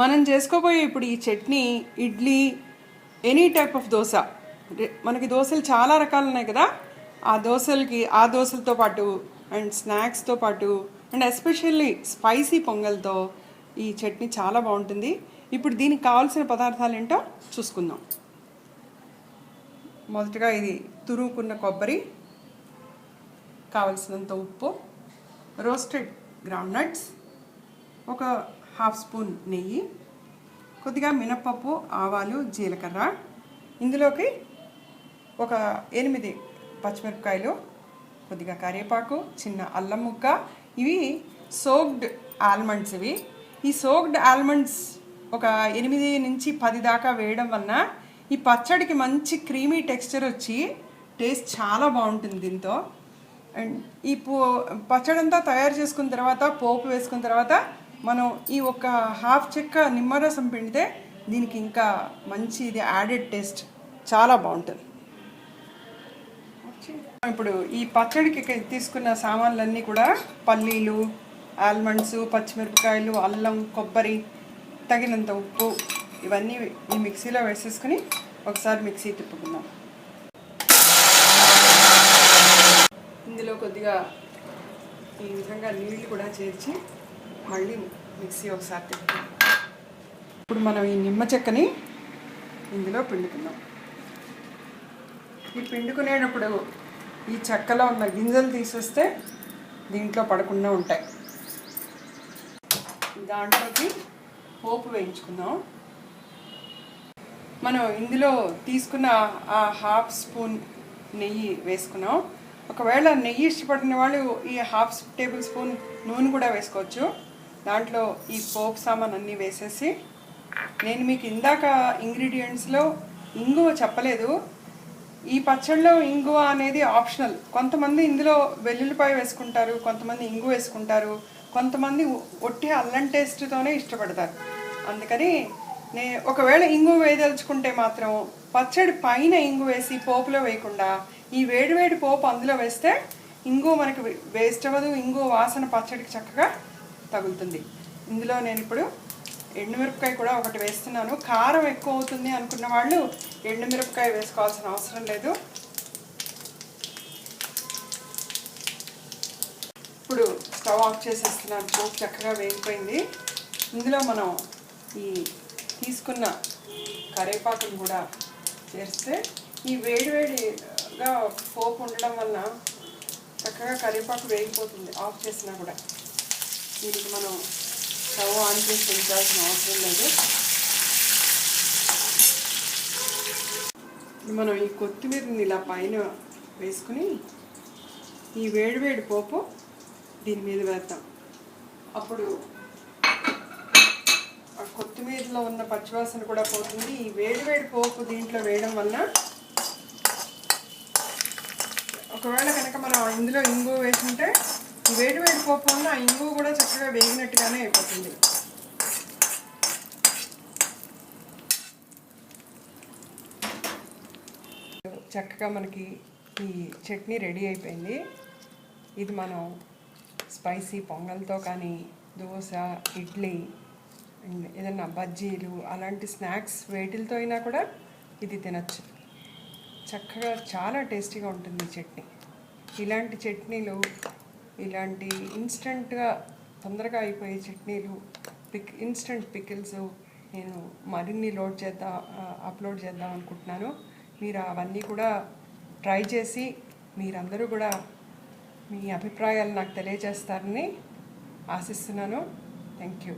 మనం చేసుకోబోయే ఇప్పుడు ఈ chutney idli any type of dosa. మనకి దోశలు చాలా రకాలు ఉన్నాయి కదా, ఆ దోశలతో పాటు అండ్ స్నాక్స్తో పాటు అండ్ ఎస్పెషల్లీ స్పైసీ పొంగల్తో ఈ చట్నీ చాలా బాగుంటుంది. ఇప్పుడు దీనికి కావాల్సిన పదార్థాలు ఏంటో చూసుకుందాం. మొదటగా ఇది తురుముకున్న కొబ్బరి, కావలసినంత ఉప్పు, రోస్టెడ్ గ్రౌండ్నట్స్, ఒక హాఫ్ స్పూన్ నెయ్యి, కొద్దిగా మినప్పప్పు, ఆవాలు, జీలకర్ర, ఇందులోకి ఒక 8 పచ్చిమిరపకాయలు, కొద్దిగా కరివేపాకు, చిన్న అల్లం ముక్క. ఇవి సోక్డ్ ఆల్మండ్స్. ఈ సోక్డ్ ఆల్మండ్స్ ఒక 8 నుంచి 10 దాకా వేయడం వలన ఈ పచ్చడికి మంచి క్రీమీ టెక్స్చర్ వచ్చి టేస్ట్ చాలా బాగుంటుంది దీంతో. అండ్ ఈ పచ్చడి అంతా తయారు చేసుకున్న తర్వాత, పోపు వేసుకున్న తర్వాత మనం ఈ ఒక హాఫ్ చెక్క నిమ్మరసం పిండితే దీనికి ఇంకా మంచి ఇది యాడెడ్ టేస్ట్ చాలా బాగుంటుంది. ఇప్పుడు ఈ పచ్చడికి తీసుకున్న సామాన్లన్నీ కూడా పల్లీలు, ఆల్మండ్స్, పచ్చిమిరపకాయలు, అల్లం, కొబ్బరి, తగినంత ఉప్పు, ఇవన్నీ ఈ మిక్సీలో వేసేసుకుని ఒకసారి మిక్సీ తిప్పుకుందాం. ఇందులో కొద్దిగా ఈ విధంగా నీళ్ళు కూడా చేర్చి మళ్ళీ మిక్సీ ఒకసారి తిప్పుకుందాం. ఇప్పుడు మనం ఈ నిమ్మ చెక్కని ఇందులో పిండుకుందాం. ఈ పిండుకునేటప్పుడు ఈ చెక్కలో ఉన్న గింజలు తీసేస్తే దీంట్లో పడకుండా ఉంటాయి. దాంట్లోకి పోపు వేయించుకుందాం. మనం ఇందులో తీసుకున్న ఆ హాఫ్ స్పూన్ నెయ్యి వేసుకున్నాం. ఒకవేళ నెయ్యి ఇష్టపడిన వాళ్ళు ఈ హాఫ్ టేబుల్ స్పూన్ నూనె కూడా వేసుకోవచ్చు. దాంట్లో ఈ పోపు సామాన్ అన్నీ వేసేసి, నేను మీకు ఇందాక ఇంగ్రీడియంట్స్లో ఇంగువ చెప్పలేదు. ఈ పచ్చడిలో ఇంగువ అనేది ఆప్షనల్. కొంతమంది ఇందులో వెల్లుల్లిపాయ వేసుకుంటారు, కొంతమంది ఇంగువ వేసుకుంటారు, కొంతమంది ఒట్టి అల్లం టేస్ట్తోనే ఇష్టపడతారు. అందుకని ఒకవేళ ఇంగువ వేయదలుచుకుంటే మాత్రం పచ్చడి పైన ఇంగువ వేసి పోపులో వేయకుండా ఈ వేడివేడి పోపు అందులో వేస్తే ఇంగువ మనకి వేస్ట్ అవ్వదు. ఇంగువ వాసన పచ్చడికి చక్కగా తగులుతుంది. ఇందులో నేను ఇప్పుడు ఎండుమిరపకాయ కూడా ఒకటి వేస్తున్నాను. కారం ఎక్కువ అవుతుంది అనుకున్న వాళ్ళు ఎండుమిరపకాయ వేసుకోవాల్సిన అవసరం లేదు. ఇప్పుడు స్టవ్ ఆఫ్ చేసేస్తున్నాను. పోపు చక్కగా వేగిపోయింది. ఇందులో మనం ఈ తీసుకున్న కరివేపాకును కూడా చేస్తే ఈ వేడివేడిగా పోపు ఉండడం వలన చక్కగా కరివేపాకు వేగిపోతుంది. ఆఫ్ చేసినా కూడా దీనికి మనం స్టవ్ ఆన్ చేసి పెంచాల్సిన అవసరం లేదు. మనం ఈ కొత్తిమీరని ఇలా పైన వేసుకుని ఈ వేడివేడి పోపు దీని మీద వేద్దాం. అప్పుడు ఆ కొత్తిమీరలో ఉన్న పచ్చివాసన కూడా పోతుంది. ఈ వేడివేడి పోపు దీంట్లో వేయడం వలన, ఒకవేళ కనుక మనం ఇందులో ఇంగువ వేసుకుంటే ఈ వేడివేడి పోపు వల్ల ఆ ఇంగువ కూడా చక్కగా వేగినట్టుగానే అయిపోతుంది. చక్కగా మనకి ఈ చట్నీ రెడీ అయిపోయింది. ఇది మనం స్పైసీ పొంగల్తో కానీ, దోశ, ఇడ్లీ అండ్ ఏదన్నా బజ్జీలు అలాంటి స్నాక్స్ వేటిలతో అయినా కూడా ఇది తినచ్చు. చక్కగా చాలా టేస్టీగా ఉంటుంది చట్నీ. ఇలాంటి చట్నీలు, ఇలాంటి ఇన్స్టెంట్గా తొందరగా అయిపోయే చట్నీలు, ఇన్స్టెంట్ పికిల్స్ నేను మరిన్ని అప్లోడ్ చేద్దాం అనుకుంటున్నాను. మీరు అవన్నీ కూడా ట్రై చేసి మీరందరూ కూడా మీ అభిప్రాయాలు నాకు తెలియజేస్తారని ఆశిస్తున్నాను. Thank you.